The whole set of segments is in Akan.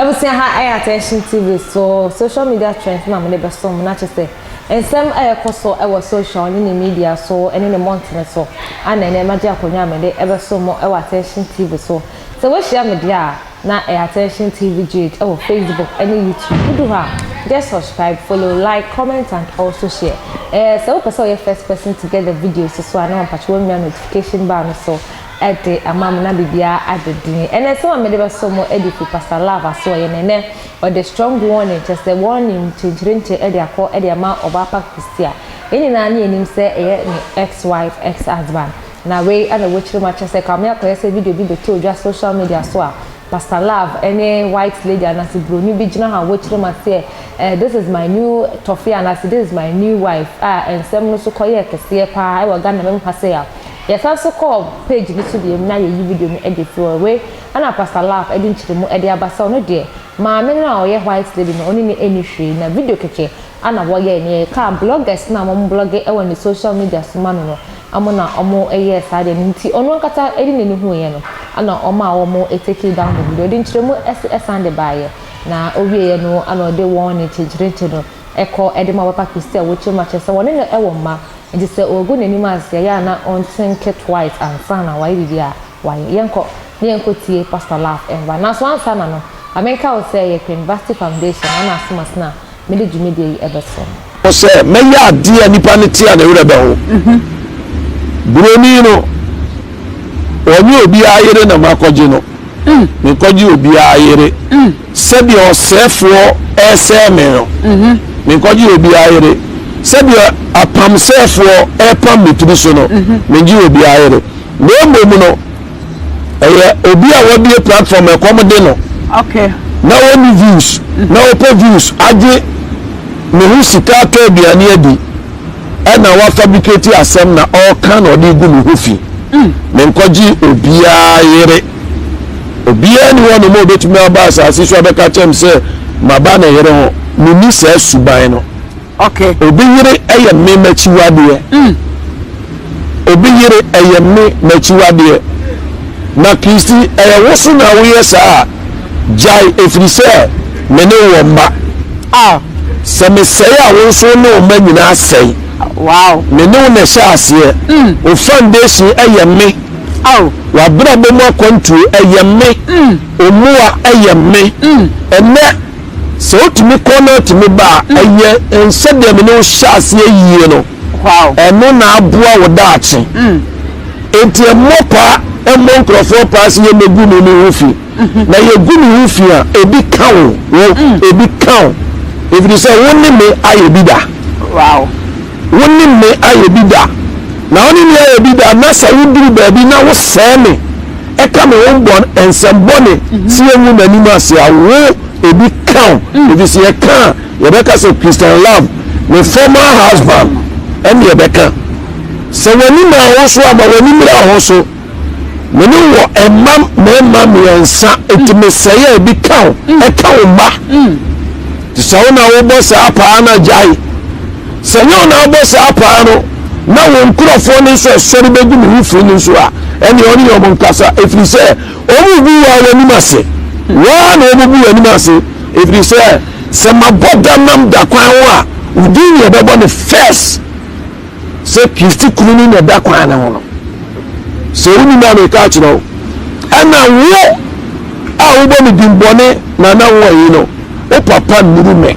Everything I attention TV so social media trends na me be so na say and some so I was social in the media so and in the mountain so and then magia akonya me dey ever so more attention TV so we share media na attention Tvgh Facebook and YouTube do ha just subscribe follow like comment and also share so we person your first person to get the videos so I know patch one notification bar so at the amam na bibia adedin and so am dey so more edify pastor lava so ye nene or the strong warning just the warning chinchirinche e dey akọ e dey ama Obaapa Christy eni na anya enim say e ex wife ex husband na we ana wochiri ma chese ka me akoye say video bi beto just social media so a pastor love any white lady and as broni bi gina ha wochiri ma say this is my new toffee and as this is my new wife and some no so koye kese pa I wa Ghana me pa say yes also call page this to be na ye video me edit for we ana pastor love edin chire mu edi abasa no de ma me na oye white lady no oni ni enihwe na video keke ana wo ye ne ka bloggers na mo blog e woni social media so ma no amona omo eye sade nti onu nkata edi ne hu ye no ana omo a omo take down the video edin chire mu esande baye na owie ye no ana de won ne chigirete no eko edi ma Obaapa Christy wo chima chese woni ne ewo ma and just say ogo n'anim ase ya na on think twice and sana why bibia why yenko tie pastor laugh and na so answer na no America will say your University Foundation na asmas na me de jumede ebeso o say me ya de nipa ne tie na wura be ho broni no oni obi ayere na makoje no me koji obi ayere se bi o sefo ese me no me koji obi ayere sabi apam sefo epam metri so no menji obi ayere no mom no obi a wobie platform e kom de no okay na woni views na opo views age me hu sika to aduane adi e na wa fabricate asem na all kan odi gu me hofi me nkoji obi ayere obi ani wonu mo betumi abasa asiso abeka chem se maba na yere ho me ni se suban no okay obi yire eye me machiwade obi yire eye me machiwade na Christy eye wosu na wo yesa jai efrise me ne wo mba se me sei a wo so no ma nyina sei wow me ne wo sha ase o foundation eye me wa bra be mo kontu eye me omua eye me ene so otimi kono otimi ba eye ensede me no shase yie no wow eno na aboa wo daache enti emopa emo nkrofo pass ye megu no hofi na ye gu no hofi a ebi kawo ebi kawo if you say wonni me aye bida wow wonni me aye bida na wonni me aye bida na sa wuduru ba bi na wo seme e ka me won bon ensembone si emu na nima se awo ebi count if you see a can Rebecca so Christian love my former husband and Rebecca so when you know also about when you know also when you were a mom and son it may say ebi count a count ba to so na boss apa na jai so na boss apa no na won krofo ni so sorry be gumi hu firi ni so a ene oni yo mon kasa if you say omu bi wa wani mase wa na omu bi wani mase if you say sama boda nam da kwan wa udin ye be bo the first say Christy kunu ni da kwan na ho so uni na me ka chiro ana wo a wo bo ni dimbone na na wo yi no o papa nuru me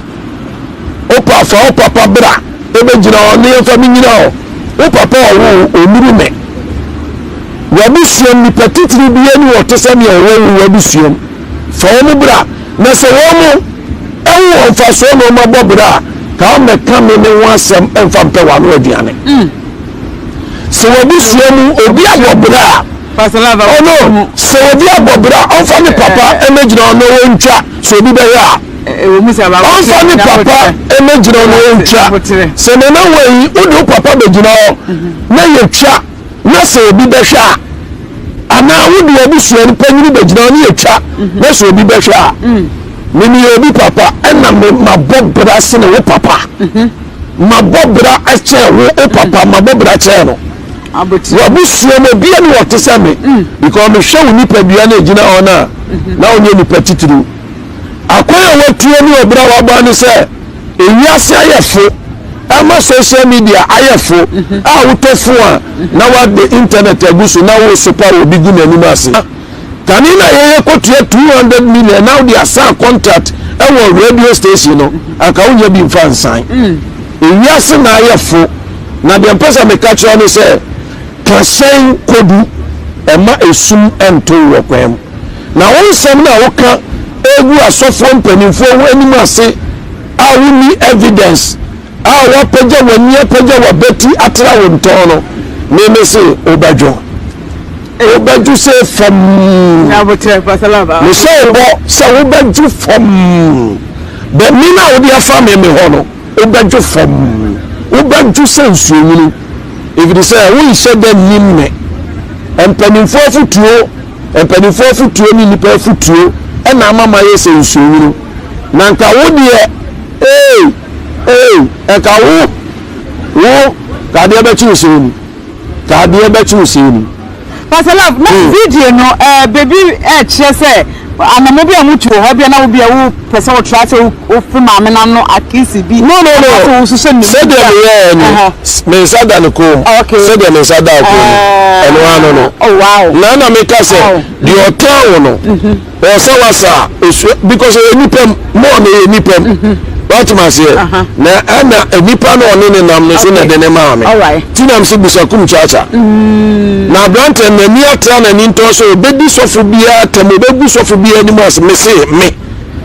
o papa bra e be jira oni e fa mi nyina o papa wo onuru me wa busuam ni petitiri bi eni wo to se me wo wa busuam fa wo bra na se wo mo ewo fa so no ma bobra ka o me kam me wo asem emfa mpe wa no aduane se wo busuam obi abobra pasalava no se obi abobra o fa ni papa emejira no wo ntwa so obi be ya o musa ba o fa ni papa emejira no wo ntwa se na we udu papa be jira na ye twa na se obi be hwa ana wudu obusuam panyini be jira no ye twa na se obi be hwa mini obi papa ena mabobra se ne wo papa mabobra ache wo papa mabobra che no wabusuam obi ani wote se me because me hwe wo nipa bia na ejina ona na onye nipa titiri akoya watie ni obra waba ni se ewiase ayefo ama social media ayefo a wotofo a na wa the internet agusu na wo super obi gu nanim ase kanina yeye kotua 200 million now they assign contract e wo radio station no aka wonya bi mfa nsan ewiase na ayefo na de mpesa me catch on say kasen kodu ema esum ento wo kwem na wonsem na woka egu asofo mpanimfo wo anim ase a woni evidence a wa pagya wani pagya wa beti atra wo ntono me se obadwo se fam na botre pasalaba me se bo se obadwo fam be mi na wo dia fa me ho no obadwo fam obadwo se nsuwunu if it say we said them nimme empanimfo futuo ni nipa futuo e na mama yese nsuwunu na nka wo de eka wo kade be chi usini pasalab na video no baby che say anamo bi amutu ho bia na wo bia wo pese wo trase wo fuma me na no akisi bi no so so ni said them me sada no ko said them me sada ko eno no oh wow na me ka say the hotel no o say wasa because enipem more na enipem what ma say na ana enipa no one ne nam no so na de ne ma me tinam se busakum chacha na brante na ni atra na ni nto so obedi sofo bia tamo bebu sofo bia ni mo me say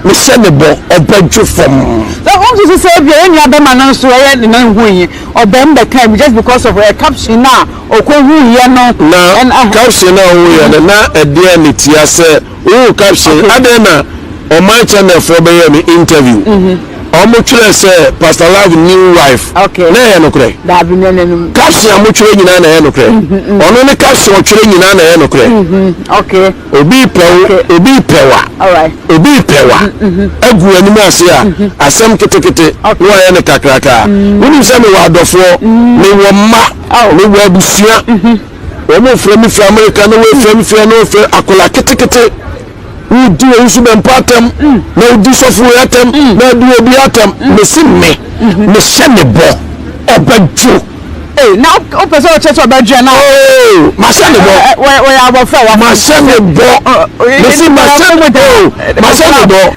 me se ne bo obadwo fam so on to say bia eni abema na so ye na hu yi obem be kan just because of a caption na okwu ye no na caption na hu ye na ede ni tia se o caption adena o my channel for be me interview Omuchule say Pastor Love new wife. Okay. Na ye no kre. Da bi nenenum. Caption amuchule nyina na ye no kre. Ono ne caption ochule nyina na ye no kre. Okay. Obi pewa. All right. Obi pewa. Egu animu ase a asem ketekete wo ye ne kakraka. Woni se me wa adofo me wo ma. Me wo abusua. Wo mo frɛ me fra America no we frɛ me fra no frɛ akola ketekete. We do a issue and pattern, no disoffu atom, no do a beatum, missing me send the ball, or bed true. Hey, now open so church or bedroom now. Oh, my son, where I will fall, my son, the ball, missing my son, my son, the ball.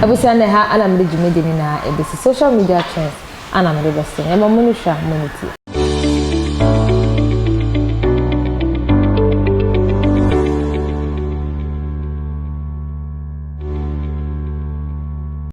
I was saying, I am the Jimmy Dinina, a social media trends, and I'm the best thing. I'm a Monisha Monity.